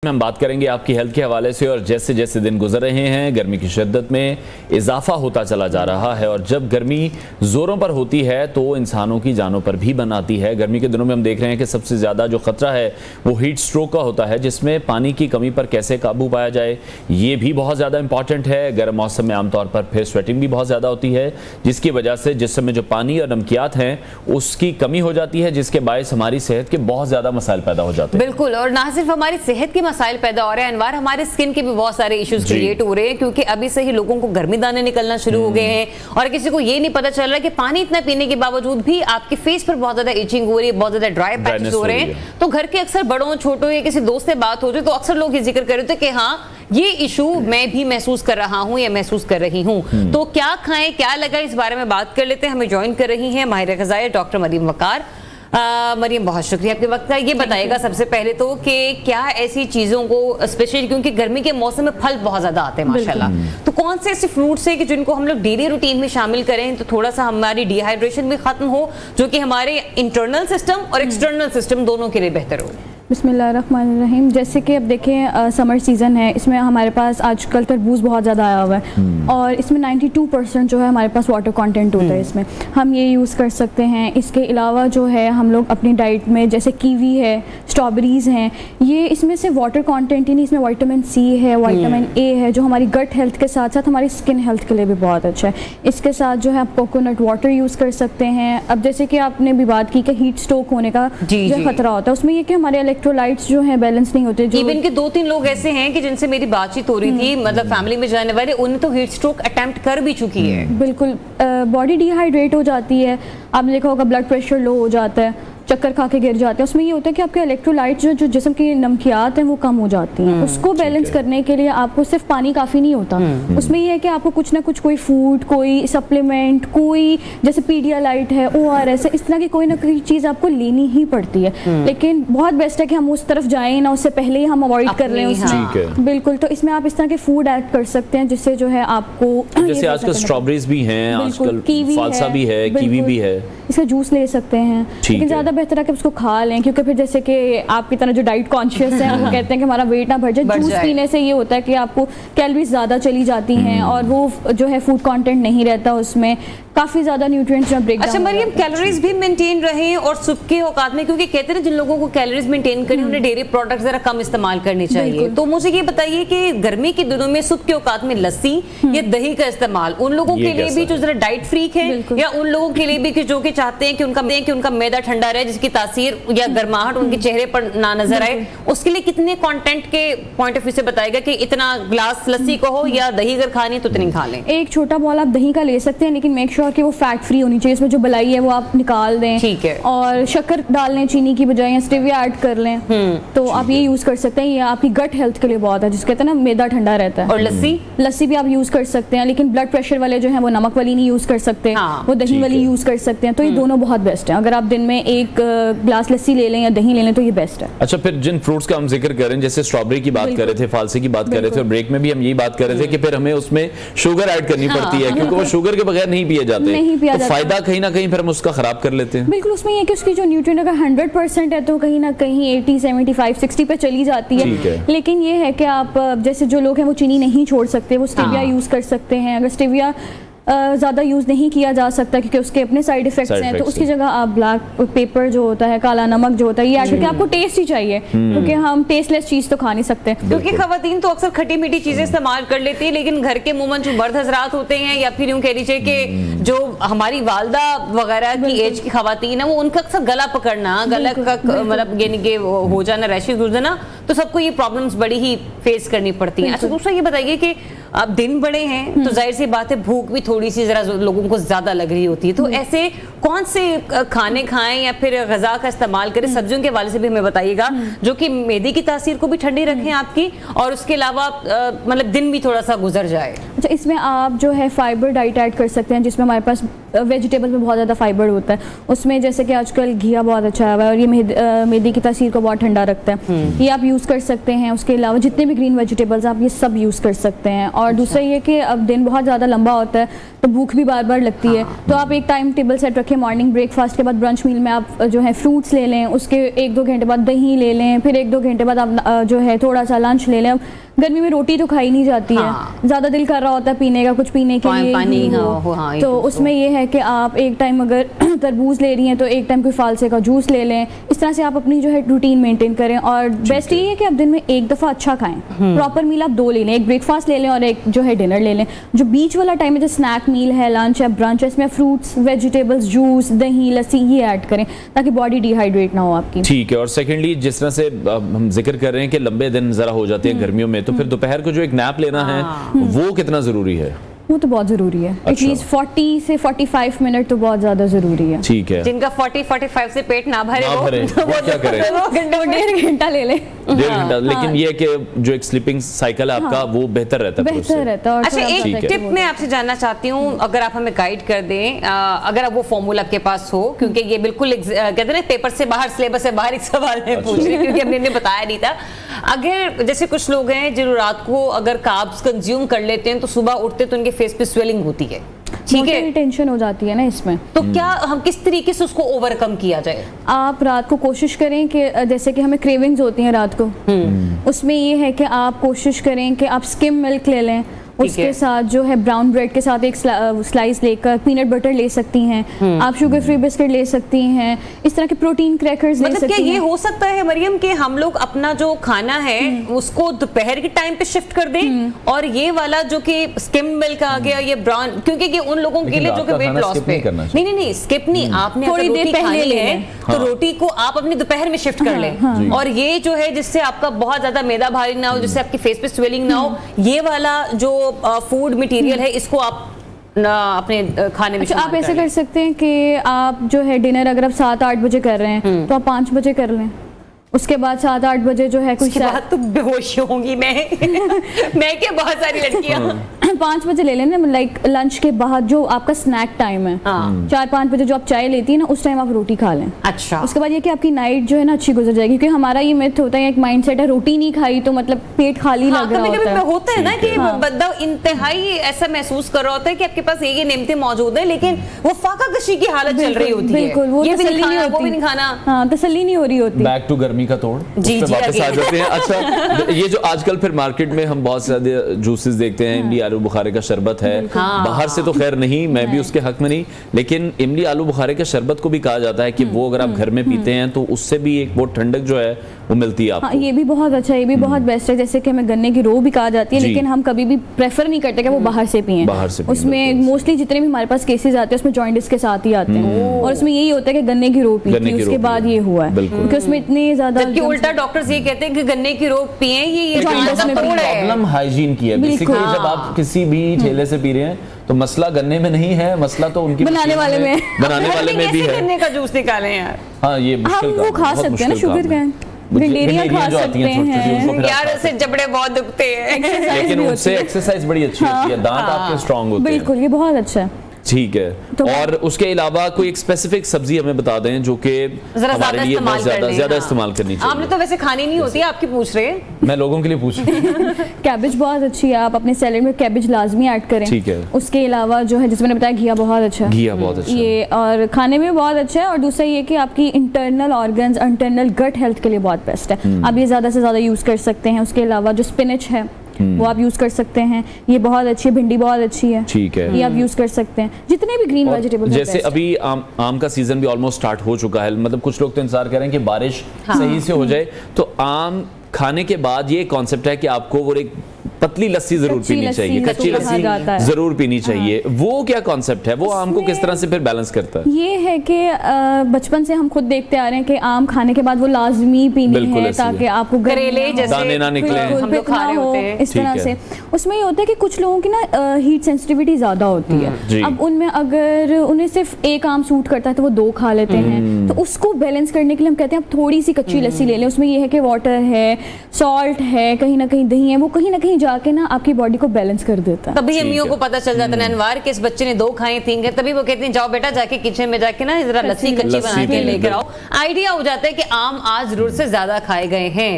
हम बात करेंगे आपकी हेल्थ के हवाले से। और जैसे जैसे दिन गुजर रहे हैं गर्मी की शिद्दत में इजाफा होता चला जा रहा है और जब गर्मी ज़ोरों पर होती है तो इंसानों की जानों पर भी बनाती है। गर्मी के दिनों में हम देख रहे हैं कि सबसे ज़्यादा जो ख़तरा है वो हीट स्ट्रोक का होता है, जिसमें पानी की कमी पर कैसे काबू पाया जाए ये भी बहुत ज़्यादा इंपॉर्टेंट है। गर्म मौसम में आमतौर पर फिर स्वेटिंग भी बहुत ज़्यादा होती है, जिसकी वजह से जिस्म में जो पानी और नमकियात हैं उसकी कमी हो जाती है, जिसके बायस हमारी सेहत के बहुत ज़्यादा मसाइल पैदा हो जाते हैं। बिल्कुल, और ना सिर्फ हमारी सेहत के मसाइल पैदा हो रहे हैं अनवार, हमारे स्किन के भी बहुत सारे इश्यूज क्रिएट हो रहे हैं, क्योंकि अभी से ही लोगों को गर्मी दाने निकलना शुरू हो गए हैं और किसी को ये नहीं पता चल रहा कि पानी इतना पीने के बावजूद भी आपके फेस पर बहुत ज्यादा इचिंग हो रही है, बहुत ज्यादा ड्राई पैचेस हो रहे हैं। तो घर के अक्सर बड़ों छोटों या किसी दोस्त से बात हो जाए तो अक्सर लोग ये जिक्र कर रहे थे कि हाँ ये इशू मैं भी महसूस कर रहा हूँ या महसूस कर रही हूँ। तो क्या खाएं क्या लगाएं, इस बारे में बात कर लेते हैं। हमें ज्वाइन कर रही हैं माहिर ग़िज़ाई डॉक्टर मरीम वकार। मरियम, बहुत शुक्रिया आपके वक्त का। ये बताइएगा सबसे पहले तो कि क्या ऐसी चीज़ों को स्पेशली क्योंकि गर्मी के मौसम में फल बहुत ज़्यादा आते हैं माशाल्लाह, तो कौन से ऐसे फ्रूट्स हैं कि जिनको हम लोग डेली रूटीन में शामिल करें तो थोड़ा सा हमारी डिहाइड्रेशन भी खत्म हो, जो कि हमारे इंटरनल सिस्टम और एक्सटर्नल सिस्टम दोनों के लिए बेहतर हो। बिस्मिल्लाहिर्रहमानिर्रहीम। जैसे कि अब देखें समर सीज़न है, इसमें हमारे पास आजकल तरबूज बहुत ज़्यादा आया हुआ है और इसमें 92% जो है हमारे पास वाटर कंटेंट होता है। इसमें हम ये यूज़ कर सकते हैं। इसके अलावा जो है हम लोग अपनी डाइट में जैसे कीवी है, स्ट्रॉबेरीज़ हैं, ये इसमें से वाटर कंटेंट ही नहीं, इसमें विटामिन सी है, विटामिन ए है, जो हमारी गट हेल्थ के साथ साथ हमारी स्किन हेल्थ के लिए भी बहुत अच्छा है। इसके साथ जो है आप कोकोनट वाटर यूज़ कर सकते हैं। अब जैसे कि आपने भी बात की कि हीट स्ट्रोक होने का जो खतरा होता है, उसमें ये कि हमारे इलेक्ट्रोलाइट्स जो हैं बैलेंस नहीं होते। इवन के 2-3 लोग ऐसे हैं कि जिनसे मेरी बातचीत हो रही थी, मतलब फैमिली में जाने वाले, उन्हें तो हीट स्ट्रोक अटेम्प्ट कर भी चुकी है। बिल्कुल, बॉडी डिहाइड्रेट हो जाती है। आपने देखा होगा ब्लड प्रेशर लो हो जाता है, चक्कर खा के गिर जाते हैं। उसमें ये होता है कि आपके इलेक्ट्रोलाइट्स जो जिस्म की नमकियात हैं वो कम हो जाती हैं। उसको बैलेंस करने के लिए आपको सिर्फ पानी काफ़ी नहीं होता। उसमें ये है कि आपको कुछ ना कुछ कोई फूड, कोई सप्लीमेंट, कोई जैसे पीडियालाइट है, ORS है, इस तरह की कोई ना कोई चीज़ आपको लेनी ही पड़ती है। लेकिन बहुत बेस्ट है कि हम उस तरफ जाएँ ना, उससे पहले ही हम अवॉइड कर लें उसमें। बिल्कुल, तो इसमें आप इस तरह के फूड ऐड कर सकते हैं जिससे जो है आपको, जैसे आजकल स्ट्रॉबेरीज भी हैं, आजकल फालसा भी है, कीवी भी है, इसका जूस ले सकते हैं। लेकिन ज़्यादा बेहतर है कि उसको खा लें, क्योंकि फिर जैसे कि आपकी तरह जो डाइट कॉन्शियस है वो कहते हैं कि हमारा वेट ना बढ़ जाए। जूस पीने से ये होता है कि आपको कैलोरीज ज़्यादा चली जाती हैं और वो जो है फूड कंटेंट नहीं रहता उसमें, काफ़ी ज़्यादा न्यूट्रिएंट्स में ब्रेक डाउन। अच्छा मरियम, कैलोरीज भी मेंटेन रहें और सुबह के औकात में, क्योंकि कहते हैं जिन लोगों को कैलोरीज मेंटेन करनी उन्हें डेयरी प्रोडक्ट्स जरा कम इस्तेमाल करने चाहिए। तो मुझे ये बताइए कि गर्मी के दिनों में सुबह के औकात में लस्सी या दही का इस्तेमाल उन लोगों के लिए भी जो जरा डाइट फ्रीक है, या उन लोगों के लिए भी कि जो कि चाहते हैं कि उनका मैदा ठंडा रहे, जिसकी तासीर या गर्माहट उनके चेहरे पर ना नजर आए, उसके लिए कितने कंटेंट के पॉइंट ऑफ व्यू से बताएगा कि इतना ग्लास लस्सी को हो या दही अगर खानी तो इतनी खा लें? एक छोटा बॉल आप दही का ले सकते हैं, लेकिन मेक श्योर कि वो फैट फ्री होनी चाहिए। इसमें जो बलाई है वो आप निकाल दें, ठीक है, और शक्कर डाल लें चीनी की बजाय, या स्टेविया ऐड कर लें। तो आप ये यूज कर सकते हैं। ये आपकी गट हेल्थ के लिए बहुत है, जिसको कहते हैं ना मैदा ठंडा रहता है। और लस्सी भी आप यूज कर सकते हैं, लेकिन ब्लड प्रेशर वाले जो है वो नमक वाली नहीं यूज कर सकते, वो दही वाली यूज कर सकते हैं। तो ये दोनों बहुत बेस्ट है। अगर आप दिन में एक ग्लास लस्सी ले लें या दही ले लें तो ये बेस्ट है। अच्छा, फिर जिन फ्रूट्स का हम जिक्र करें, जैसे स्ट्रॉबेरी की बात कर रहे थे, फालसे की बात कर रहे थे, और ब्रेक में भी हम यही बात कर रहे थे कि फिर हमें उसमें शुगर ऐड करनी पड़ती है, क्योंकि वो शुगर के बगैर नहीं पिए जाते, तो फायदा कहीं ना कहीं फिर हम उसका खराब कर लेते हैं। बिल्कुल, उसमें ये कि उसकी जो न्यूट्रिएंट अगर 100% है तो कहीं ना कहीं 80, 75, 60 पे चली जाती है। लेकिन ये है कि आप जैसे जो लोग हैं वो चीनी नहीं छोड़ सकते, वो स्टेविया यूज कर सकते हैं। अगर स्टेविया ज़्यादा यूज़ नहीं किया जा सकता क्योंकि उसके अपने साइड इफेक्ट्स हैं, तो उसकी जगह आप ब्लैक पेपर जो होता है, काला नमक जो होता है, ये ऐड करके आपको टेस्ट ही चाहिए, क्योंकि हम टेस्टलेस चीज़ तो खा नहीं सकते। क्योंकि खवातीन तो अक्सर खट्टी मीठी चीज़ें इस्तेमाल कर लेती है, लेकिन घर के मुमन जो मर्द हजरात होते हैं, या फिर यूँ कह लीजिए कि जो हमारी वालदा वगैरह की एज की खवातीन है, वो उनका अक्सर गला पकड़ना, गला का मतलब यानी कि हो जाना, रैशेज हो जाना, तो सबको ये प्रॉब्लम्स बड़ी ही फेस करनी पड़ती हैं। अच्छा, दूसरा ये बताइए कि अब दिन बड़े हैं तो जाहिर सी बात है भूख भी थोड़ी सी जरा लोगों को ज्यादा लग रही होती है, तो ऐसे कौन से खाने खाएं या फिर ग़िज़ा का इस्तेमाल करें? सब्जियों के हवाले से भी हमें बताइएगा, जो कि मैदे की तासीर को भी ठंडी रखें आपकी, और उसके अलावा मतलब दिन भी थोड़ा सा गुजर जाए। अच्छा, इसमें आप जो है फाइबर डाइट ऐड कर सकते हैं, जिसमें हमारे पास वेजिटेबल में बहुत ज़्यादा फाइबर होता है। उसमें जैसे कि आजकल घिया बहुत अच्छा है और ये मैदे की तासीर को बहुत ठंडा रखता है, ये आप यूज़ कर सकते हैं। उसके अलावा जितने भी ग्रीन वेजिटेबल्स आप ये सब यूज़ कर सकते हैं। और दूसरा ये कि अब दिन बहुत ज़्यादा लंबा होता है तो भूख भी बार बार लगती है, तो आप एक टाइम टेबल सेट रखें। मॉर्निंग ब्रेकफास्ट के बाद ब्रंच मील में आप जो है फ्रूट्स ले लें, उसके 1-2 घंटे बाद दही ले लें, फिर 1-2 घंटे बाद आप जो है थोड़ा सा लंच ले लें। अब गर्मी में रोटी तो खाई नहीं जाती है, ज़्यादा दिल कर रहा होता है पीने का, कुछ पीने के लिए पानी, तो उसमें ये है कि आप एक टाइम अगर तरबूज ले रही हैं तो एक टाइम कोई फालसे का जूस ले लें। इस तरह से आप अपनी जो है रूटीन मेंटेन करें। और बेस्ट ये है कि आप दिन में एक दफ़ा अच्छा खाएं, प्रॉपर मील आप 2 ले लें, एक ब्रेकफास्ट ले लें और एक जो है डिनर ले लें। जो बीच वाला टाइम है, जो स्नैक मील है, लंच है, ब्रंच है, इसमें फ्रूट्स, वेजिटेबल्स, जूस, दही, लस्सी ये ऐड करें ताकि बॉडी डिहाइड्रेट ना हो आपकी। ठीक है। और सेकेंडली, जिस तरह से हम जिक्र कर रहे हैं कि लंबे दिन ज़रा हो जाते हैं गर्मियों में, तो फिर दोपहर को जो एक नैप लेना है वो कितना ज़रूरी है? वो तो बहुत ज़रूरी है। एटलीस्ट 40 से 45 मिनट तो बहुत ज़्यादा ज़रूरी है। ठीक है। जिनका 40-45 से पेट ना भरे वो क्या करें? 1.5 घंटा ले ले, 1.5 घंटा। लेकिन ये है कि जो एक स्लीपिंग साइकिल है आपका वो बेहतर रहता है। बेहतर रहता है। अच्छा, एक टिप मैं आपसे जानना चाहती हूँ, अगर आप हमें गाइड कर दें, अगर अब वो फॉर्मूला आपके पास हो, क्योंकि ये बिल्कुल कहते हैं ना पेपर से बाहर, सिलेबस से बाहर एक सवाल है पूछ रही, क्योंकि हमने बताया नहीं था। अगर जैसे कुछ लोग हैं जो रात को अगर कार्ब्स कंज्यूम कर लेते हैं तो सुबह उठते तो उनके फेस पे स्वेलिंग होती है, ठीक है, टेंशन हो जाती है ना इसमें, तो क्या हम किस तरीके से उसको ओवरकम किया जाए? आप रात को कोशिश करें कि जैसे कि हमें क्रेविंग्स होती हैं रात को, उसमें ये है कि आप कोशिश करें कि आप स्किम मिल्क ले लें, उसके साथ जो है ब्राउन ब्रेड के साथ एक स्लाइस लेकर पीनट बटर ले सकती हैं, आप शुगर फ्री बिस्किट ले सकती हैं, इस तरह के प्रोटीन क्रैकर्स ले सकती हैं। क्या ये हो सकता है मरियम कि हम लोग अपना जो खाना है उसको दोपहर के टाइम पे शिफ्ट कर दें, और ये वाला जो कि स्किम मिल्क आ गया, ये ब्राउन, क्योंकि ये उन लोगों के लिए जो कि वेट लॉस पे नहीं स्किप नहीं, आपने थोड़ी देर पहले ले है तो रोटी को आप अपने दोपहर में शिफ्ट कर लें, और ये जो है जिससे आपका बहुत ज्यादा मैदा भारी ना हो, जिससे आपके फेस पे स्वेलिंग ना हो, ये वाला जो फूड मटेरियल है इसको आप अपने खाने में। अच्छा, आप ऐसे कर सकते हैं कि आप जो है डिनर अगर आप 7-8 बजे कर रहे हैं तो आप 5 बजे कर लें, उसके बाद 7-8 बजे जो है कुछ बात तो बेहोश होंगी मैं मैं क्या बहुत सारी लड़कियां 5 बजे ले लेना, लाइक लंच के बाद जो आपका स्नैक टाइम है, 4-5 बजे जो आप चाय लेती है ना, उस टाइम आप रोटी खा लें। अच्छा, उसके बाद ये कि आपकी नाइट जो है ना अच्छी गुजर जाएगी, क्योंकि हमारा ये मिथ होता है, एक माइंडसेट है रोटी नहीं खाई तो मतलब पेट खाली लग रहा होता है ना कि बंदा इंतहाई ऐसा महसूस कर रहा होता है कि आपके पास ये नेमतें मौजूद है, लेकिन वो फाका कशी की हालत चल रही होती है, बिल्कुल वो भी नहीं खाना, तसल्ली नहीं हो रही होती। बैक टू गर्मी का तोड़, जी वापस आ जाते हैं। अच्छा, ये जो आजकल फिर मार्केट में हम बहुत सारे जूसेस देखते हैं, इमली आलू बुखारे का शरबत है, बाहर से तो खैर नहीं, मैं भी उसके हक में नहीं, लेकिन इमली आलू बुखारे के शरबत को भी कहा जाता है कि वो अगर आप घर में पीते हैं तो उससे भी एक बहुत ठंडक जो है वो मिलती है आपको। ये भी बहुत अच्छा है, ये भी बहुत बेस्ट है। जैसे कि हमें गन्ने की रो भी कहा जाती है, लेकिन हम कभी भी प्रेफर नहीं करते कि वो बाहर से पिएं। उसमें मोस्टली जितने भी हमारे पास केसेस आते हैं उसमें जॉइंटिस के साथ ही आते हैं, और उसमें यही होता है कि गन्ने की रो पी, उसके बाद ये हुआ है, क्योंकि उसमें इतने ज्यादा, उल्टा डॉक्टर्स ये कहते हैं कि गन्ने की रो पिएं, ये प्रॉब्लम हाइजीन की है। बेसिकली जब आप किसी भी ठेले से पी रहे हैं तो मसला गन्ने में नहीं है, मसला तो उनकी बनाने वाले में भी है। गन्ने का जूस निकालें यार, हाँ ये मुश्किल वो खा सकते हैं ना, शुगर कैन भिंडियां खा सकते हैं यार, उससे जबड़े बहुत दुखते हैं, लेकिन उससे एक्सरसाइज बड़ी अच्छी होती है, दांत आपके स्ट्रांग होते हैं। बिल्कुल, ये बहुत अच्छा है। ठीक है, तो और उसके अलावा कोई एक स्पेसिफिक सब्जी हमें बता दें जो कि हमारे लिए बहुत ज्यादा इस्तेमाल करनी चाहिए। आपने तो वैसे खानी नहीं होती, आपकी पूछ रहे हैं, मैं लोगों के लिए पूछ रही हूँ। कैबेज बहुत अच्छी है, आप अपने सैलेड में कैबेज लाजमी ऐड करें। ठीक है। उसके अलावा जो है, जिसमें मैंने बताया, घिया बहुत अच्छा है, घिया बहुत अच्छा ये, और खाने में बहुत अच्छा है। और दूसरा ये कि आपकी internal organs, internal gut health के लिए बहुत बेस्ट है, आप ये ज्यादा से ज्यादा यूज कर सकते हैं। उसके अलावा जो स्पिनच है वो आप यूज कर सकते हैं, ये बहुत अच्छी है। भिंडी बहुत अच्छी है, ठीक है, ये आप यूज कर सकते हैं। जितने भी ग्रीन वेजिटेबल, जैसे अभी आम का सीजन भी ऑलमोस्ट स्टार्ट हो चुका है, मतलब कुछ लोग तो इंतजार कर रहे हैं कि बारिश सही से हो जाए, तो आम खाने के बाद ये कॉन्सेप्ट है कि आपको वो एक पतली लस्सी जरूर पीनी चाहिए, कच्ची लस्सी जरूर पीनी चाहिए। वो क्या कॉन्सेप्ट है, वो आम को किस तरह से फिर बैलेंस करता है? ये है कि बचपन से हम खुद देखते आ रहे हैं कि आम खाने के बाद वो लाजमी पीनी है, ताकि आपको करेले जैसे दाने ना निकले, हम लोग खा रहे होते हैं इस तरह से। उसमें ये होता है कि कुछ लोगों की ना हीट सेंसिटिविटी ज्यादा होती है, अब उनमें अगर उन्हें सिर्फ एक आम सूट करता है तो वो 2 खा लेते हैं, तो उसको बैलेंस करने के लिए हम कहते हैं आप थोड़ी सी कच्ची लस्सी ले लें। उसमें ये है कि वाटर है, सॉल्ट है, कहीं ना कहीं दही है, वो कहीं ना कहीं जाके ना आपकी बॉडी को बैलेंस कर देता है। तभी अम्मियों को पता चल जाता है अनवार के इस बच्चे ने 2 खाई 3 खाई, तभी वो कहते हैं जाओ बेटा जाके किचन में जाके ना जरा लस्सी कच्ची बना के लेकर आओ। आइडिया हो जाता है कि आम आज जरूर से ज्यादा खाए गए हैं।